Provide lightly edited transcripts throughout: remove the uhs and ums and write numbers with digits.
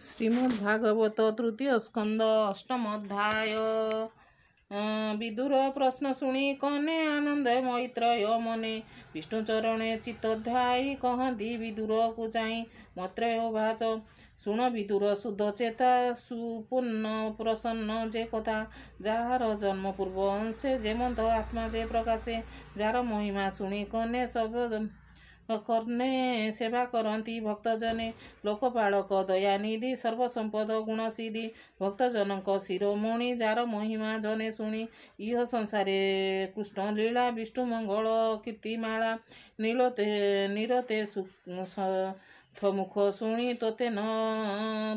श्रीमद्भागवत तृतीय स्कंद अष्टम अध्याय। विदुर प्रश्न शुणी कने आनंद मैत्रय मने विष्णु चरणे चित्तध्यायी कहती विदुर को चाई मैत्रेय वाच शुण विदुर शुद्ध चेता सुपूर्ण प्रसन्न जे कथा जार जन्म पूर्व अंशे जेमंत आत्मा जे प्रकाशे जार महिमा शुणी कने सब कर्णे सेवा करती भक्तजने लोकपालक दयानिधि सर्वसंपद गुणसिद्धि भक्तजनक शिरोमणि जार महिमा जने शुणी इह संसारे कृष्ण लीला विष्णु मंगल कीर्तिमाला निरते मुख शुणी तोते न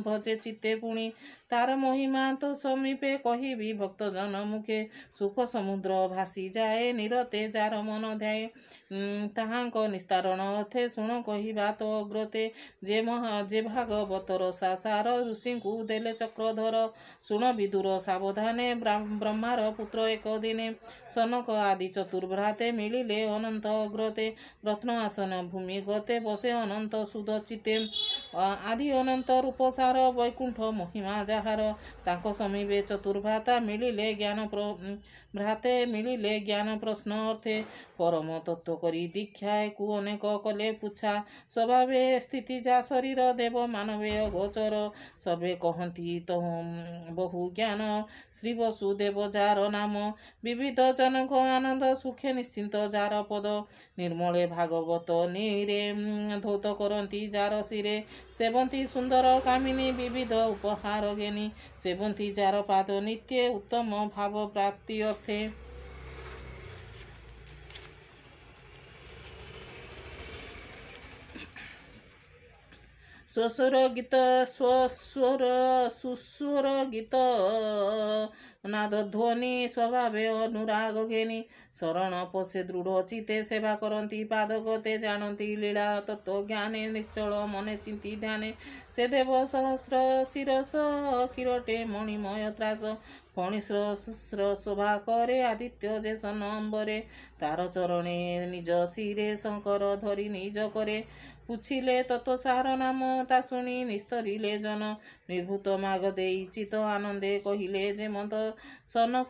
भजे चित्ते पुणी तार महिमा तो समीपे कहिबी भक्तजन मुखे सुख समुद्र भासी जाए निरते जार मन ध्याए ताहांक निस्तारण अर्थे शुण कहिबा तो अग्रते जे भागवतर सासार ऋषिंकु देले चक्रधर शुण विदुर सावधाने ब्रह्मार पुत्र एक दिने सनक आदि चतुर्भ्राते मिलिले अनंत अग्रते रत्न आसन भूमि गते बसे अनंत सुदचिते आदि अनंत रूपसार वैकुंठ महिमा जाहार तांको समीपे चतुर्भ्राता मिलिले ज्ञान भ्राते मिलिले ज्ञान प्रश्न अर्थे परम तत्व करी दीक्षा को अनेक कले पुछा स्वभावे स्थिति जा शरीर देव मानवेय गोचर सर्वे कहती तो बहु ज्ञान श्री वसुदेव जार नाम विविध जनक आनंद सुखे निश्चिंत जार पद निर्मले भागवत नीरे धौत करती जार शिरे सेवंती सुंदर कामिनी विविध उपहार गेनी सेवंती जार पाद नित्य उत्तम भाव प्राप्ति अर्थे स्वस्वर गीत सुस्वर गीत नाद ध्वनि स्वभावे अनुराग घेनी शरण पशे दृढ़ चिते सेवा करती पादगते जानती लीला तत्व ज्ञाने निश्चल मने चिंती ध्याने से देव सहस्र शिरस किरटे मणिमय त्रास फणिश्र शोभा करे आदित्य जे सन अंबरे तार चरणे निज शिरे शंकर धरी निज करे पुछिले तत्वसार नाम ता शुणी निस्तरिले जन निर्भूत माग देई चित आनंदे कहिले जेमंत सनक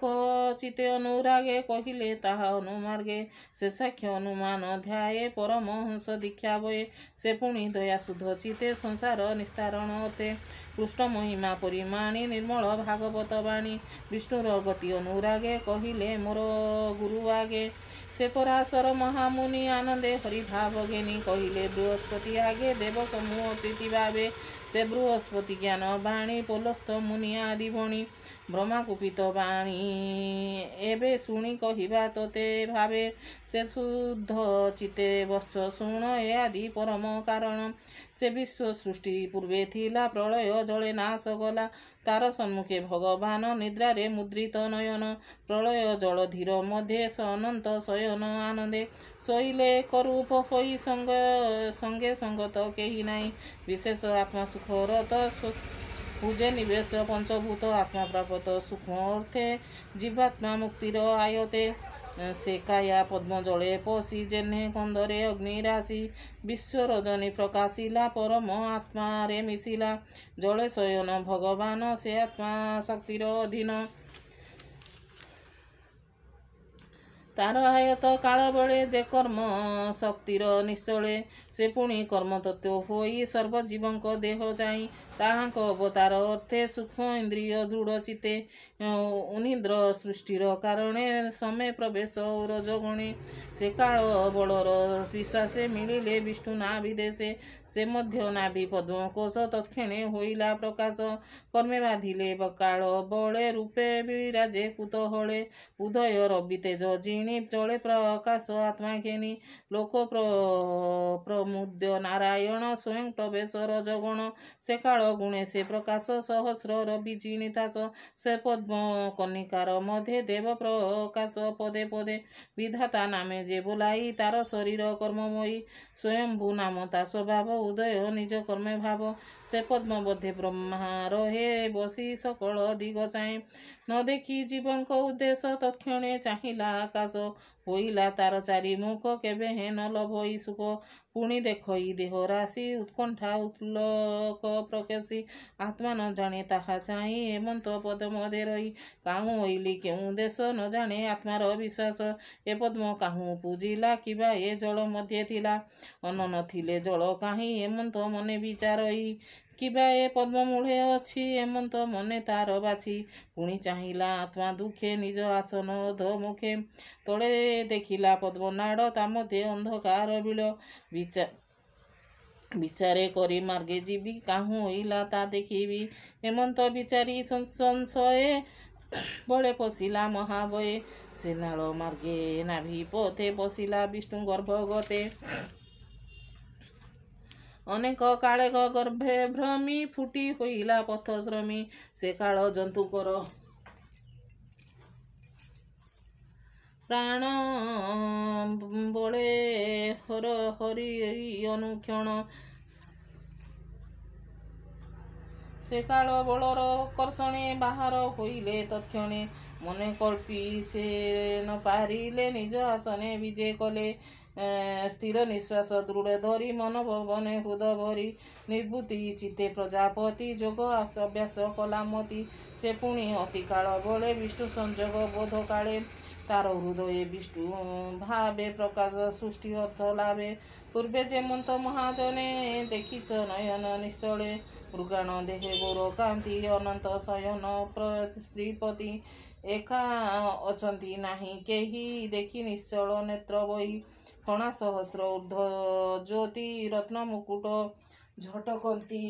चिते अनुरागे कहिले ताहा अनुमार्गे से साक्ष्य अनुमान ध्याये परमहंस दीक्षा बये से पुणी दया शुद्ध चिते संसार निस्तारण होते कृष्ण महिमा परिमाणी निर्मल भागवत वाणी विष्णुर गति अनुरागे कहिले मोर गुरु आगे से पराशर महामुनि आनंदे हरिभाव घेनी कहिले बृहस्पति आगे देव समूह प्रीति भावे से बृहस्पति ज्ञान वाणी पोलस्थ मुनि आदि भणी ब्रह्मा कुपित वाणी एबे शुणी कहिबा तोते भावे से शुद्ध चिते वत्स शुण ए आदि परम कारण से विश्व सृष्टि पूर्वे थिला प्रलय जले नाश गला तार सम्मुखे भगवान निद्रारे मुद्रित नयन प्रलय जल धीर मध्ये स अनंत शयन आनंदे शैले करूप होई संगे संगत केही नाही विशेष आत्मा सुख रत पूजे निवेश पंचभूत आत्मा प्राप्त सुख अर्थे जीवात्मा मुक्तिर आयते से काया पद्म जले पशि जेन्हे कंदरे अग्निराशि विश्व रजनी प्रकाशिला परम आत्मा रे मिशिला जले शयन भगवान से आत्मा शक्तिर अधीन तार आयत काल बळे जे कर्म शक्तिर निश्चले से पुणी कर्म तत्व होई सर्वजीवंक देह जाई ताहांक अवतार अर्थे सूक्ष्म इंद्रिय दृढ़ चिते उनिद्र सृष्टिर कारणे समय प्रवेश रजगुणी से काल बलर विश्वासे मिलिले विष्णु नाभि देशे से मध्य नाभि पद्मकोश तत्क्षणे होइला प्रकाश कर्मे बाधिले काल बळे रूपे विराजे कुतहले उदय रवि तेज जिणी जले प्रकाश आत्मा घेनी लोक प्रमुद्य नारायण स्वयं प्रवेश रजगुण से काल गुणे से प्रकाश सहस्र रवि जिणितास से पद्म कनिकार मध्य देव प्रकाश पदे पदे विधाता नामे जे बोलाई तार शरीर कर्ममयी स्वयंभू नाम ता स्वभाव उदय निज कर्मे भाव से पद्म बद्धे ब्रह्मा रहे बसी सकल दिग चाहे न देखी जीवंक उद्देश्य तत्क्षणे चाहिला आकाश ପ୍ରକାଶ ହୋଇଲା ତାର ଚାରିମୁଖ କେବେ ହେ ନ ଲଭଇ ସୁଖ ପୁଣି ଦେଖଇ ଦେହ ରାଶି ଉତ୍କଣ୍ଠା ଉତ୍ଲୋକ ପ୍ରକାଶୀ ଆତ୍ମା ନ ଜାଣେ ତାହା ଚାହିଁ ହେମନ୍ତ ପଦ ମଧେ ରହି କାହୁଁ ଓଇଲି କେଉଁ ଦେଶ ନ ଜାଣେ ଆତ୍ମାର ବିଶ୍ୱାସ ଏ ପଦ୍ମ କାହୁଁ ପୂଜିଲା କିବା ଏ ଜଳ ମଧ୍ୟରେ ଥିଲା ଅନ୍ନ ନଥିଲେ ଜଳ କାହିଁ ହେମନ୍ତ ମନେ ବିଚାରଇ କିବା ଏ ପଦ୍ମ ମୂଳେ ଅଛି ହେମନ୍ତ ମନେ ତାର ବାଛି ପୁଣି ଚାହିଁଲା ଆତ୍ମା ଦୁଃଖେ ନିଜ ଆସନ ଅଧୋମୁଖେ ତଳେ ଦେଖିଲା ପଦ୍ମନାଡ଼ ତା ମଧ୍ୟରେ ଅନ୍ଧକାର ବିଳ ବିଚାରେ କରି ମାର୍ଗେ ଯିବି କାହୁଁ ହୋଇଲା ତା ଦେଖିବି ହେମନ୍ତ ବିଚାରି ସଂଶଏ ବଳେ ପଶିଲା ମହାବଏ ସେ ନାଳ ମାର୍ଗେ ନାଭି ପଥେ ପଶିଲା ବିଷ୍ଣୁ ଗର୍ଭ ଗତେ ଅନେକ କାଳେ ଗର୍ଭେ ଭ୍ରମି ଫୁଟି ହୋଇଲା ପଥ ଶ୍ରମୀ ସେ କାଳ ଜନ୍ତୁଙ୍କର ପ୍ରାଣ ବଳେ ହରି ଅନୁକ୍ଷଣ ସେ କାଳ ବଳର କର୍ଷଣେ ବାହାର ହୋଇଲେ ତତ୍କ୍ଷଣେ ମନେ କଳ୍ପି ସେ ନ ପାରିଲେ ନିଜ ଆସନେ ବିଜେ କଲେ ସ୍ଥିର ନିଶ୍ୱାସ ଦୃଢ଼ ଧରି ମନ ଭବନେ ହୃଦ ଭରି ନିବୃତ୍ତି ଚିତ୍ତେ ପ୍ରଜାପତି ଯୋଗ ଅଭ୍ୟାସ କଲାମତି ସେ ପୁଣି ଅତି କାଳ ବଳେ ବିଷ୍ଣୁ ସଂଯୋଗ ବୋଧ କାଳେ ତାର ହୃଦୟ ବିଷ୍ଣୁ ଭାବେ ପ୍ରକାଶ ସୃଷ୍ଟି ଅର୍ଥ ଲାଭେ ପୂର୍ବେ ଯେମନ୍ତ ମହାଜନେ ଦେଖିଛ ନୟନ ନିଶ୍ଚଳେ ମୃଗାଣ ଦେହେ ଗୋର କାନ୍ତି ଅନନ୍ତ ଶୟନ ଶ୍ରୀପତି ଏକା ଅଛନ୍ତି ନାହିଁ କେହି ଦେଖି ନିଶ୍ଚଳ ନେତ୍ର ବହି ଫଣା ସହସ୍ର ଊର୍ଦ୍ଧ୍ୱ ଜ୍ୟୋତି ରତ୍ନ ମୁକୁଟ ଝଟକନ୍ତି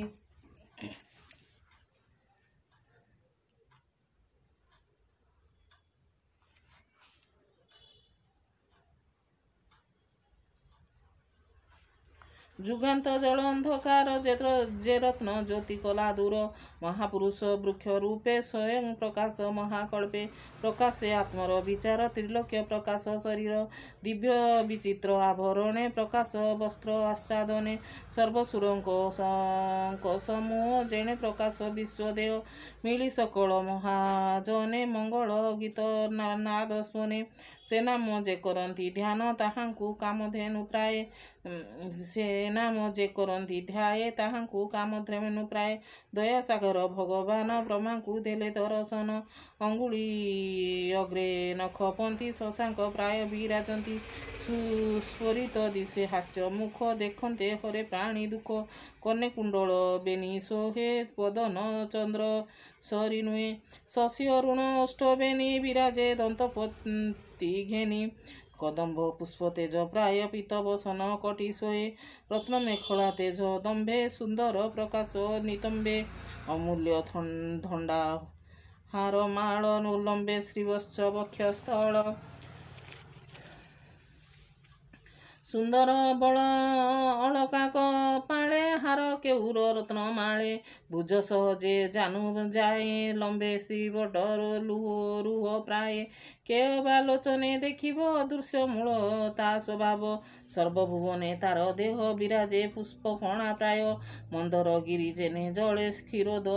ଯୁଗାନ୍ତ ଜଳ ଅନ୍ଧକାର ଯେ ରତ୍ନ ଜ୍ୟୋତି କଲା ଦୂର ମହାପୁରୁଷ ବୃକ୍ଷ ରୂପେ ସ୍ୱୟଂ ପ୍ରକାଶ ମହାକଳ୍ପେ ପ୍ରକାଶେ ଆତ୍ମର ବିଚାର ତ୍ରିଲୋକ୍ୟ ପ୍ରକାଶ ଶରୀର ଦିବ୍ୟ ବିଚିତ୍ର ଆଭରଣେ ପ୍ରକାଶ ବସ୍ତ୍ର ଆଚ୍ଛାଦନେ ସର୍ବସୁରଙ୍କ ସମୂହ ଯେଣେ ପ୍ରକାଶ ବିଶ୍ୱଦେହ ମିଳି ସକଳ ମହାଜନେ ମଙ୍ଗଳ ଗୀତ ନାଦ ସ୍ୱନେ ସେ ନାମ ଯେ କରନ୍ତି ଧ୍ୟାନ ତାହାଙ୍କୁ କାମଧେନୁ ପ୍ରାୟ ସେ ନାମ ଯେ କରନ୍ତି ଧ୍ୟାଏ ତାହାଙ୍କୁ କାମଧେନୁ ପ୍ରାୟ ଦୟାସାଗର ଭଗବାନ ବ୍ରହ୍ମାଙ୍କୁ ଦେଲେ ଦର୍ଶନ ଅଙ୍ଗୁଳି ଅଗ୍ରେ ନଖପନ୍ତି ଶଶାଙ୍କ ପ୍ରାୟ ବିରାଜନ୍ତି ସୁସ୍ଫୁରିତ ଦିଶେ ହାସ୍ୟ ମୁଖ ଦେଖନ୍ତେ ହରେ ପ୍ରାଣୀ ଦୁଃଖ କନେ କୁଣ୍ଡଳ ବେନି ସୋହେ ପଦନ ଚନ୍ଦ୍ର ସରି ନୁହେଁ ଶଶୀ ଅରୁଣ ଅଷ୍ଟବେନି ବିରାଜେ ଦନ୍ତପତି ଘେନି କଦମ୍ବ ପୁଷ୍ପ ତେଜ ପ୍ରାୟ ପୀତ ବସନ କଟି ଶୋଏ ରତ୍ନ ମେଖଳା ତେଜ ଦମ୍ଭେ ସୁନ୍ଦର ପ୍ରକାଶ ନିତମ୍ବେ ଅମୂଲ୍ୟ ଧଣ୍ଡା ହାର ମାଳ ନୁଲମ୍ବେ ଶ୍ରୀବତ୍ସ ବକ୍ଷସ୍ଥଳ ସୁନ୍ଦର ବଳ ଅଳକା ପାଳେ ହାର କେଉର ରତ୍ନ ମାଳେ ଭୁଜ ସହଜେ ଜାନୁ ଯାଏ ଲମ୍ବେ ଶ୍ରୀ ବଡର ରୁହ ପ୍ରାୟ କେୟ ବାଲୋଚନେ ଦେଖିବ ଦୃଶ୍ୟ ମୂଳ ତା ସ୍ୱଭାବ ସର୍ବଭୁବନେ ତାର ଦେହ ବିରାଜେ ପୁଷ୍ପ କଣା ପ୍ରାୟ ମନ୍ଦର ଗିରି ଜେନେ ଜଳେ କ୍ଷୀରୋଦ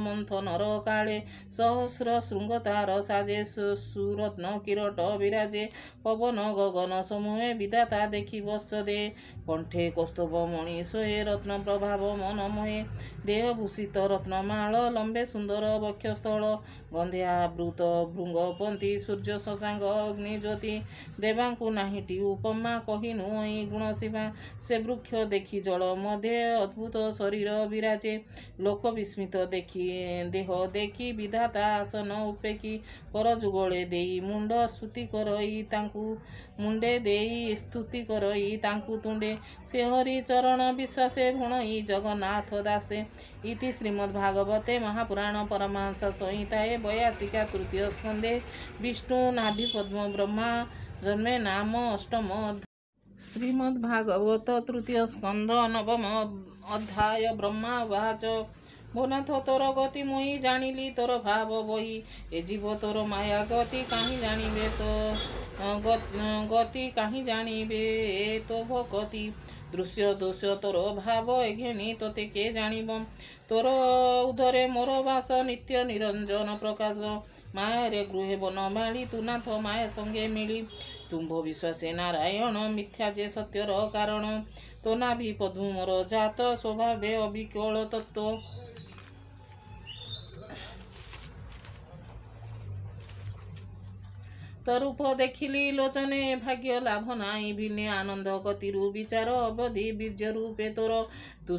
ମନ୍ଥନର କାଳେ ସହସ୍ର ଶୃଙ୍ଗ ତାର ସାଜେ ସୁରତ୍ନ କିରଟ ବିରାଜେ ପବନ ଗଗନ ସମୂହେ ବିଧାତା ଦେଖି ବତ୍ସ ଦେ କଣ୍ଠେ କୌସ୍ତୁଭ ମଣି ଶୋଏ ରତ୍ନ ପ୍ରଭାବ ମନମୋହେ ଦେହ ଭୂଷିତ ରତ୍ନମାଳ ଲମ୍ବେ ସୁନ୍ଦର ବକ୍ଷସ୍ଥଳ ଗନ୍ଧେ ଆବୃତ ଭୃଙ୍ଗପନ୍ତି ସୂର୍ଯ୍ୟ ଶଶାଙ୍କ ଅଗ୍ନି ଜ୍ୟୋତି ଦେବାଙ୍କୁ ନାହିଟି ଉପମା କହିନୁ ଗୁଣ ଶିବା ସେ ବୃକ୍ଷ ଦେଖି ଜଳ ମଧ୍ୟେ ଅଦ୍ଭୁତ ଶରୀର ବିରାଜେ ଲୋକ ବିସ୍ମିତ ଦେଖି ଦେହ ଦେଖି ବିଧାତା ଆସନ ଉପେକି କର ଯୁଗଳେ ଦେଇ ମୁଣ୍ଡ ସ୍ତୁତି କରଇ ତାଙ୍କୁ ମୁଣ୍ଡେ ଦେଇ ସ୍ତୁତି କରଇ ତାଙ୍କୁ ତୁଣ୍ଡେ ସେ ହରି ଚରଣ ବିଶ୍ୱାସେ ଭୁଣଇ ଜଗନ୍ନାଥ ଦାସେ ଇତି ଶ୍ରୀମଦ୍ଭାଗବତେ ମହାପୁରାଣ ପରମହଂସ ସଂହିତାଏ 82 ତୃତୀୟ ସ୍କନ୍ଧେ ବିଷ୍ଣୁ ନାଭି ପଦ୍ମ ବ୍ରହ୍ମା ଜନ୍ମେ ନାମ ଅଷ୍ଟମ ଶ୍ରୀମଦ୍ଭାଗବତ ତୃତୀୟ ସ୍କନ୍ଧ ନବମ ଅଧ୍ୟାୟ ବ୍ରହ୍ମା ଉବାଚ ଭୋନାଥ ତୋର ଗତି ମୁଇଁ ଜାଣିଲି ତୋର ଭାବ ବହି ଏ ଜୀବ ତୋର ମାୟା ଗତି କାହିଁ ଜାଣିବେ ତ ଗତି କାହିଁ ଜାଣିବେ ତୋ ଭକତି ଦୃଶ୍ୟ ଦୋଷ ତୋର ଭାବ ଏଘେନି ତୋତେ କେ ଜାଣିବ ତୋର ଉଦରେ ମୋର ବାସ ନିତ୍ୟ ନିରଞ୍ଜନ ପ୍ରକାଶ ମାୟାରେ ଗୃହେ ବନ ମାଳି ତୁ ନାଥ ମାୟା ସଙ୍ଗେ ମିଳି ତୁମ୍ଭ ବିଶ୍ୱାସେ ନାରାୟଣ ମିଥ୍ୟା ଯେ ସତ୍ୟର କାରଣ ତୋ ନାଭି ପଦ୍ମ ମୋର ଜାତ ସ୍ୱଭାବେ ଅବିକଳ ତତ୍ତ୍ୱ ତରୂପ ଦେଖିଲି ଲୋଚନେ ଭାଗ୍ୟ ଲାଭ ନାହିଁ ଭିନେ ଆନନ୍ଦ ଗତିରୁ ବିଚାର ଅବଧି ବୀର୍ଯ୍ୟ ରୂପେ ତୋର ତୁ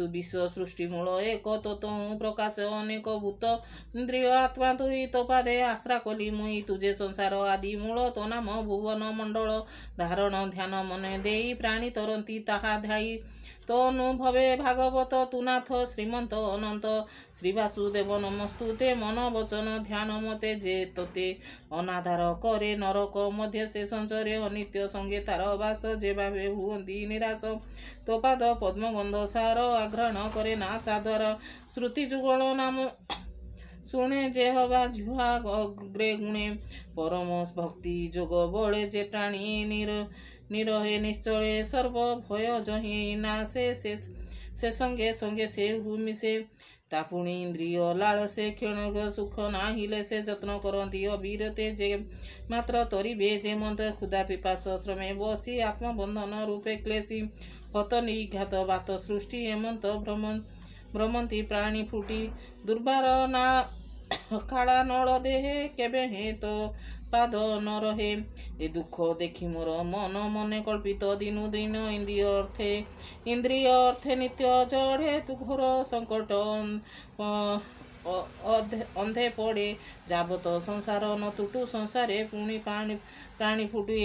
ବିଶ୍ୱ ସୃଷ୍ଟି ମୂଳ ଏକ ତୋ ପ୍ରକାଶ ଅନେକ ଭୂତ ଇନ୍ଦ୍ରିୟ ଆତ୍ମା ତୁଇ ତୋ ପାଦେ ଆଶ୍ରା କଲି ମୁଇଁ ତୁଜେ ସଂସାର ଆଦି ମୂଳ ତୋ ନାମ ଭୁବନ ମଣ୍ଡଳ ଧାରଣ ଧ୍ୟାନ ମନେ ଦେଇ ପ୍ରାଣୀ ତରନ୍ତି ତାହା ଧ୍ୟାଇ ତୋ ଅନୁଭବେ ଭାଗବତ ତୁନାଥ ଶ୍ରୀମନ୍ତ ଅନନ୍ତ ଶ୍ରୀ ବାସୁଦେବ ନମସ୍ତୁତେ ମନ ବଚନ ଧ୍ୟାନ ମତେ ଯେ ତୋତେ ଅନାଧାର କରେ ନରକ ମଧ୍ୟ ସେ ସଞ୍ଚରେ ଅନିତ୍ୟ ସଙ୍ଗେ ତାର ବାସ ଯେ ଭାବେ ହୁଅନ୍ତି ନିରାଶ ତୋ ପାଦ ପଦ୍ମଗନ୍ଧ ସାର ଆଘ୍ରାଣ କରେ ନା ସାଦର ଶ୍ରୁତି ଯୁଗଳ ନାମ ଶୁଣେ ଯେ ହବା ଝୁଆ ଅଗ୍ରେ ଗୁଣେ ପରମ ଭକ୍ତି ଯୋଗ ବଳେ ଯେ ପ୍ରାଣୀ ନିରହେ ନିଶ୍ଚଳେ ସର୍ବ ଭୟ ଜହି ନା ସେ ସଙ୍ଗେ ସଙ୍ଗେ ସେ ମିଶେ ତା ପୁଣି ଇନ୍ଦ୍ରିୟ ଲାଳସେ କ୍ଷଣିକ ସୁଖ ନାହିଲେ ସେ ଯତ୍ନ କରନ୍ତି ଅବିରତେ ଯେ ମାତ୍ର ତରିବେ ଯେ ମନ୍ତ ক্ষুধা ପିପାସ ଶ୍ରମେ ବସି ଆତ୍ମବନ୍ଧନ ରୂପେ କ୍ଲେଶୀ ହତ ନିଘାତ ବାତ ସୃଷ୍ଟି ହେମନ୍ତ ଭ୍ରମନ୍ତି ପ୍ରାଣୀ ଫୁଟି ଦୁର୍ବାର ନା ଖାଡ଼ା ନଳ ଦେହେ କେବେ ହେ ତ ପାଦ ନ ରହେ ଏ ଦୁଃଖ ଦେଖି ମୋର ମନ ମନେ କଳ୍ପିତ ଦିନୁ ଦିନ ଇନ୍ଦ୍ରିୟ ଅର୍ଥେ ନିତ୍ୟ ଜଢ଼େ ତୁ ଘୋର ସଙ୍କଟ ଅନ୍ଧେ ପଡ଼େ ଯାବତ ସଂସାର ନ ତୁଟୁ ସଂସାରେ ପୁଣି ପ୍ରାଣୀ ଫୁଟୁ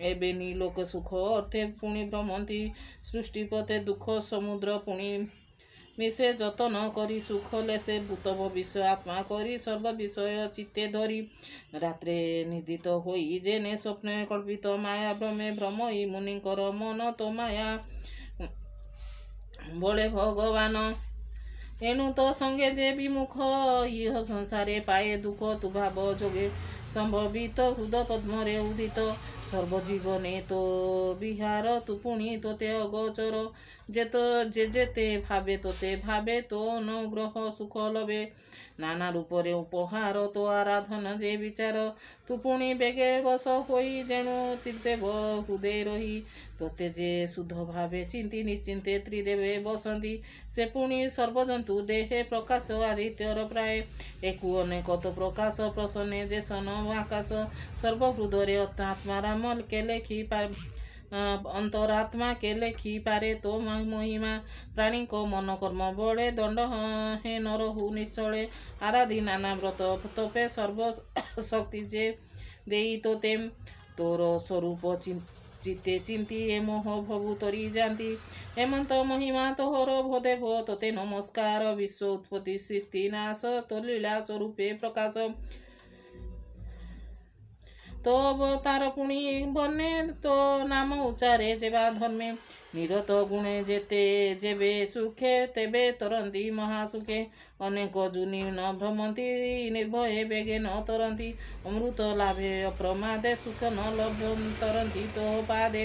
ଏବେ ନି ଲୋକ ସୁଖ ଅର୍ଥେ ପୁଣି ଭ୍ରମନ୍ତି ସୃଷ୍ଟିପତେ ଦୁଃଖ ସମୁଦ୍ର ପୁଣି ମିଶେ ଯତନ କରି ସୁଖ ଲେସେ ଭୂତ ଭବିଷ୍ୟ ଆତ୍ମା କରି ସର୍ବ ବିଷୟ ଚିତ୍ତେ ଧରି ରାତ୍ରେ ନିଦିତ ହୋଇ ଜେନେ ସ୍ୱପ୍ନେ କଳ୍ପିତ ମାୟା ଭ୍ରମେ ଭ୍ରମଇ ମୁନିଙ୍କର ମନ ତ ମାୟା ବଳେ ଭଗବାନ ଏଣୁ ତ ସଙ୍ଗେ ଯେ ବିମୁଖ ଇହ ସଂସାରେ ପାଏ ଦୁଃଖ ତୁ ଭାବ ଯୋଗେ ସମ୍ଭବିତ ହୃଦ ପଦ୍ମରେ ଉଦିତ ସର୍ବଜୀବନେ ତୋ ବିହାର ତୁ ପୁଣି ତୋତେ ଅଗୋଚର ଯେତେ ଭାବେ ତୋତେ ଭାବେ ତୋ ଅନୁଗ୍ରହ ସୁଖ ଲବେ ନାନା ରୂପରେ ଉପହାର ତୋ ଆରାଧନ ଯେ ବିଚାର ତୁ ପୁଣି ବେଗେ ବସ ହୋଇ ଯେଣୁ ତ୍ରିଦେବ ହୃଦେ ରହି ତୋତେ ଯେ ଶୁଦ୍ଧ ଭାବେ ଚିନ୍ତି ନିଶ୍ଚିନ୍ତେ ତ୍ରିଦେବେ ବସନ୍ତି ସେ ପୁଣି ସର୍ବଜନ୍ତୁ ଦେହେ ପ୍ରକାଶ ଆଦିତ୍ୟର ପ୍ରାୟ ଏକୁ ଅନେକ ତ ପ୍ରକାଶ ପ୍ରସନ୍ନେ ଯେ ସନ ଆକାଶ ସର୍ବହୃଦରେ ଆତ୍ମା ରାମ କେ ଲେଖି ଅନ୍ତରାତ୍ମା କେ ଲେଖି ପାରେ ତୋ ମହିମା ପ୍ରାଣୀଙ୍କ ମନ କର୍ମ ବଳେ ଦଣ୍ଡ ହେ ନ ରହୁ ନିଶ୍ଚଳେ ଆରାଧି ନାନା ବ୍ରତ ତୋପେ ସର୍ବ ଶକ୍ତି ଯେ ଦେଇ ତୋତେ ତୋର ସ୍ୱରୂପ ଚିତ୍ତେ ଚିନ୍ତି ଏ ମୋହ ଭବୁ ତରି ଯାନ୍ତି ହେମନ୍ତ ମହିମା ତୋହର ଭଦେଭ ତୋତେ ନମସ୍କାର ବିଶ୍ୱ ଉତ୍ପତ୍ତି ସୃଷ୍ଟି ନାଶ ତୋ ଲୀଳା ସ୍ୱରୂପେ ପ୍ରକାଶ तो अवतार पुणी बने तो नाम उच्चारे जेवा धर्मे निरत गुणे जेते जेबे सुखे तेबे तरंती महासुखे अनेक जुनि न भ्रमंती निर्भये बेगे न तरंती अमृत लाभे अप्रमादे सुख न लभ्यं तरंती तो पादे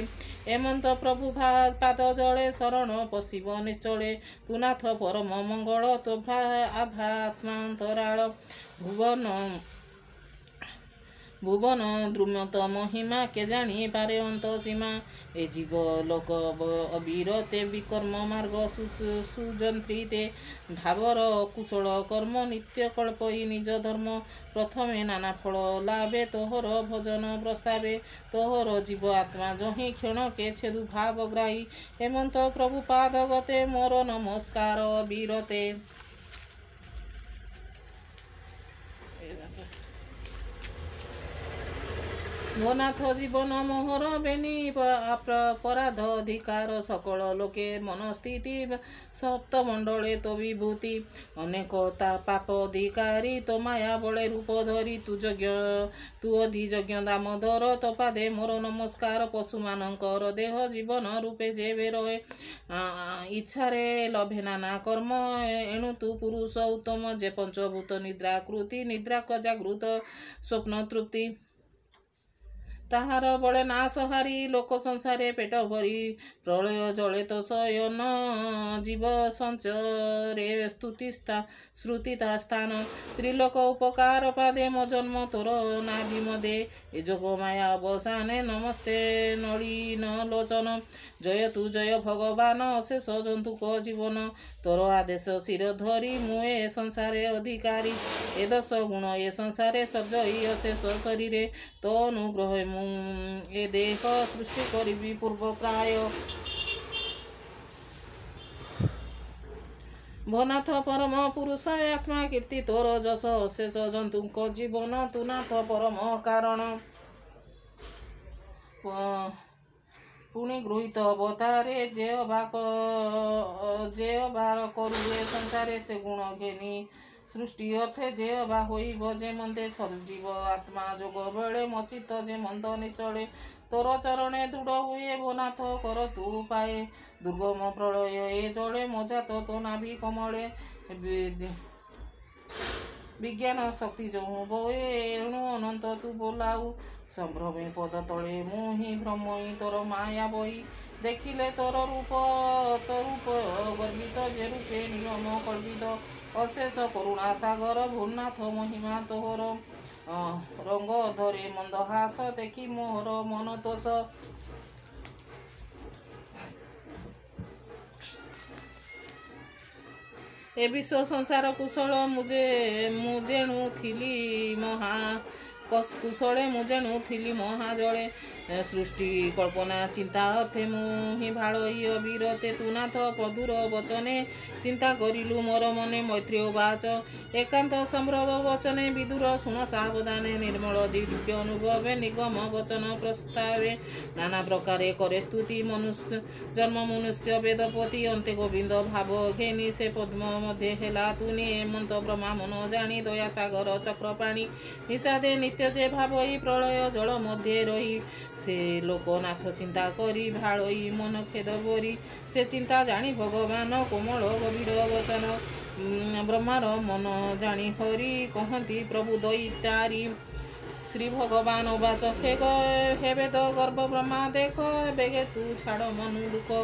एमंत प्रभु पाद जले शरण पशिब निश्चले तुनाथ परम मंगल तो आभात्मांतराल भुवन द्रुमत महिमा के जानी पारे अंत सीमा ए जीव लोक अविरते विकर्म मार्ग सुजंत्रिते भावर कुशल कर्म नित्य कल्पई निज धर्म प्रथमे नाना फल लाभे तोहर भजन प्रस्तावे तोहर जीव आत्मा जहि क्षण के छेदु भावग्राही हेमंत प्रभु पाद गते मोर नमस्कार अविरते मोनाथ जीवन मोहर बेनी अपराध अधिकार सकल लोके मनस्थिति सप्तमंडले तो विभूति अनेक पाप अधिकारी तो माया बले रूप धरी तू अधियज्ञ दामोदर तो पादे मोर नमस्कार पशु मानकर देह जीवन रूपे जेबे रहे इच्छारे लभे नाना कर्म एणु तू पुरुष उत्तम जे पंचभूत निद्राकृति निद्रा जागृत स्वप्न तृप्ति ତାହାର ବଳେ ନାଶ ହାରି ଲୋକ ସଂସାରେ ପେଟ ଭରି ପ୍ରଳୟ ଜଳେ ତ ଶୟନ ଜୀବ ସଞ୍ଚରେ ଶ୍ରୁତି ତା ସ୍ଥାନ ତ୍ରିଲୋକ ଉପକାର ପାଦେ ମୋ ଜନ୍ମ ତୋର ନାଭି ମଦେ ଏ ଯୋଗ ମାୟା ଅବସାନେ ନମସ୍ତେ ନଳିନ ଲୋଚନ ଜୟ ତୁ ଜୟ ଭଗବାନ ଅଶେଷ ଜନ୍ତୁକ ଜୀବନ ତୋର ଆଦେଶ ଶିର ଧରି ମୁଁ ଏ ସଂସାରେ ଅଧିକାରୀ ଏ ଦଶ ଗୁଣ ଏ ସଂସାରେ ସର୍ଜଇ ଅଶେଷ ଶରୀରେ ତ ଅନୁଗ୍ରହ ମୁଁ ଏ ଦେହ ସୃଷ୍ଟି କରିବି ପୂର୍ବ ପ୍ରାୟ ଭନାଥ ପରମ ପୁରୁଷ ଆତ୍ମା କୀର୍ତ୍ତି ତୋର ଯଶ ଅଶେଷ ଜନ୍ତୁଙ୍କ ଜୀବନ ତୁ ନାଥ ପରମ କାରଣ ପୁଣି ଗୃହୀତ ଅବତାରେ ଯେ ଅବାର କରୁ ଏ ସଂସାରେ ସେ ଗୁଣ ଘେନି ସୃଷ୍ଟି ଅର୍ଥେ ଯେ ଅବା ହୋଇବ ଯେ ମନ୍ଦେ ସର୍ଜୀବ ଆତ୍ମା ଯୋଗ ବେଳେ ମଚିତ ଯେ ମନ୍ଦ ନିଶ୍ଚଳେ ତୋର ଚରଣେ ଦୃଢ଼ ହୁଏ ଭନାଥ କର ତୁ ପାଏ ଦୁର୍ଗମ ପ୍ରଳୟ ଏ ଜଳେ ମଜାତ ତୋ ନାଭି କମଳେ ବିଜ୍ଞାନ ଶକ୍ତି ଯୋଉ ବୋଏ ଏଣୁ ଅନନ୍ତ ତୁ ବୋଲାଉ ସମ୍ଭ୍ରମେ ପଦ ତଳେ ମୁଁ ହିଁ ଭ୍ରମଇ ତୋର ମାୟା ବହି ଦେଖିଲେ ତୋର ରୂପ ଗର୍ବିତ ଯେ ରୂପେ ନିୟମ କଳ୍ପିତ ଅଶେଷ କରୁଣା ସାଗର ଭୂନାଥ ମହିମା ତୋହର ରଙ୍ଗ ଧରେ ମନ୍ଦହାସ ଦେଖି ମୋହର ମନ ତୋଷ ଏ ବିଶ୍ୱ ସଂସାର କୁଶଳ ମୁଁ ଯେଣୁ ଥିଲି କୁଶଳେ ମୁଁ ଯେଣୁ ଥିଲି ମହାଜଳେ ସୃଷ୍ଟି କଳ୍ପନା ଚିନ୍ତା ଅର୍ଥେ ମୁଁ ହିଁ ଭାଳଇ ଅବିରତେ ତୁ ନାଥ ପଦୁର ବଚନେ ଚିନ୍ତା କରିଲୁ ମୋର ମନେ ମୈତ୍ରୀ ବାଚ ଏକାନ୍ତ ସମ୍ଭ୍ରମ ବଚନେ ବିଦୁର ଶୁଣ ସାବଧାନେ ନିର୍ମଳ ଦିବ୍ୟ ଅନୁଭବେ ନିଗମ ବଚନ ପ୍ରସ୍ତାବେ ନାନା ପ୍ରକାରେ କରେ ସ୍ତୁତି ଜନ୍ମ ମନୁଷ୍ୟ ବେଦପତି ଅନ୍ତେ ଗୋବିନ୍ଦ ଭାବ ଘେନି ସେ ପଦ୍ମ ମଧ୍ୟ ହେଲା ତୁନି ଏମନ୍ତ ବ୍ରହ୍ମା ମନ ଜାଣି ଦୟା ସାଗର ଚକ୍ରପାଣି ନିଷାଦେ ନିତ୍ୟ ଯେ ଭାବଇ ପ୍ରଳୟ ଜଳ ମଧ୍ୟରେ ରହି ସେ ଲୋକନାଥ ଚିନ୍ତା କରି ଭାଳଇ ମନ ଖେଦ ବରି ସେ ଚିନ୍ତା ଜାଣି ଭଗବାନ କୋମଳ ଗଭୀର ବଚନ ବ୍ରହ୍ମାର ମନ ଜାଣି ହରି କହନ୍ତି ପ୍ରଭୁ ଦଇତାରି ଶ୍ରୀ ଭଗବାନ ବାଚ ହେବେ ତ ଗର୍ବ ବ୍ରହ୍ମା ଦେଖ ବେଗେ ତୁ ଛାଡ଼ ମନୁ ଦୁଃଖ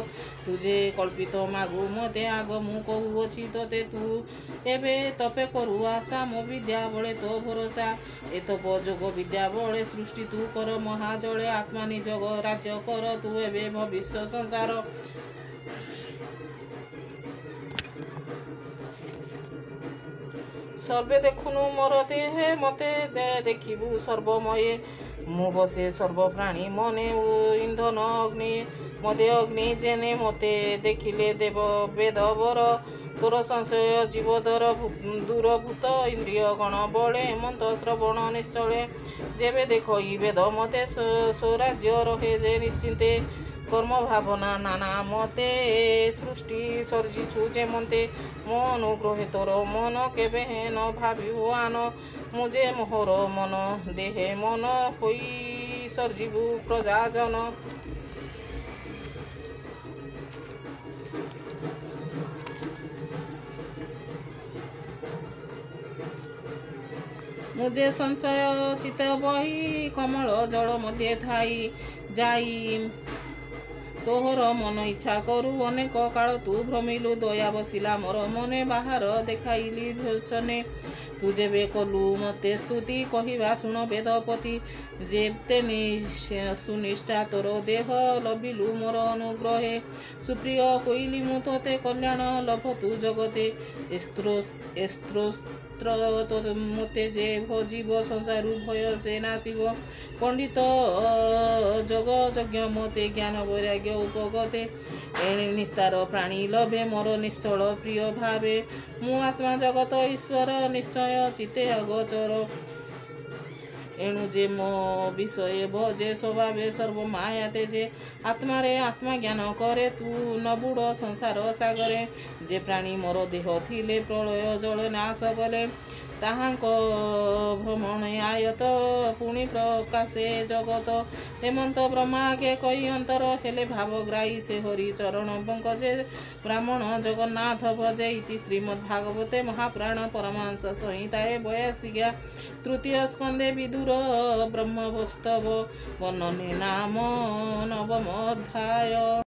ତୁ ଯେ କଳ୍ପିତ ମାଗୁ ମତେ ଆଗ ମୁଁ କହୁଅଛି ତତେ ତୁ ଏବେ ତପେ କରୁ ଆଶା ମୋ ବିଦ୍ୟା ବଳେ ତୋ ଭରସା ଏ ତପ ଯୋଗ ବିଦ୍ୟା ବଳେ ସୃଷ୍ଟି ତୁ କର ମହାଜଳେ ଆତ୍ମା ନିଜ ରାଜ୍ୟ କର ତୁ ଏବେ ଭବିଷ୍ୟ ସଂସାର ସର୍ବେ ଦେଖୁନୁ ମୋର ଦେହେ ମତେ ଦେଖିବୁ ସର୍ବମୟେ ମୁଁ ବସେ ସର୍ବପ୍ରାଣୀ ମନେ ଇନ୍ଧନ ଅଗ୍ନି ମଦେ ଅଗ୍ନି ଜେନେ ମତେ ଦେଖିଲେ ଦେବ ବେଦବର ତୋର ସଂଶୟ ଜୀବଦର ଦୂରଭୂତ ଇନ୍ଦ୍ରିୟ ଗଣ ବଳେ ମନ୍ତ ଶ୍ରବଣ ନିଶ୍ଚଳେ ଯେବେ ଦେଖଇ ବେଦ ମତେ ସ୍ୱରାଜ୍ୟ ରହେ ଯେ ନିଶ୍ଚିନ୍ତେ কর্ম ভাবনা নানা মতে সৃষ্টি সর্জিছু যেমন্তে মো অনুগ্রহে তোর মন কেবে ন ভাবিবু আন মু যে মোহর মন দেহে মন হই সর্জিবু প্রজাজন मुझे संशय चित बही कमल जल मध्य थाई जाई तोहर मन इच्छा करू अनेक काल तू भ्रमिलु दया बसिला मोर मने बाहर देखाइली भोचने तू जेबे कलु मते स्तुति कहिबा शुण वेदपति जेते सुनिष्ठा तोर देह लभिलु मोर अनुग्रहे सुप्रिय कइली मु तोते कल्याण लभ तू जगते मते जे भजीव संसारु भय से नाशिव पंडित जग यज्ञ मते ज्ञान वैराग्य उपगते एणे निस्तार प्राणी लभे मोर निश्चल प्रिय भावे मु आत्मा जगत ईश्वर निश्चय चिते अगोचर एणु जे मो विषय भजे स्वभावे सर्व माया तेजे आत्मा रे आत्मा ज्ञान करे तू नबुड़ संसार सागरे जे प्राणी मोर देह थिले प्रलय जल नाश गले ତାହାଙ୍କ ଭ୍ରମଣେ ଆୟତ ପୁଣି ପ୍ରକାଶେ ଜଗତ। ହେମନ୍ତ ବ୍ରହ୍ମାକେ କହି ଅନ୍ତର ହେଲେ ଭାବଗ୍ରାହୀ ସେ ହରି ଚରଣ ପଙ୍କଜେ ବ୍ରାହ୍ମଣ ଜଗନ୍ନାଥ ଭଜେ। ଇତି ଶ୍ରୀମଦ୍ଭାଗବତେ ମହାପୁରାଣ ପରମହଂସ ସଂହିତାଏ 82 ତୃତୀୟ ସ୍କନ୍ଧେ ବିଦୁର ବ୍ରହ୍ମବସ୍ତବ ବର୍ଣ୍ଣନେ ନାମ 9ମ ଅଧ୍ୟାୟ।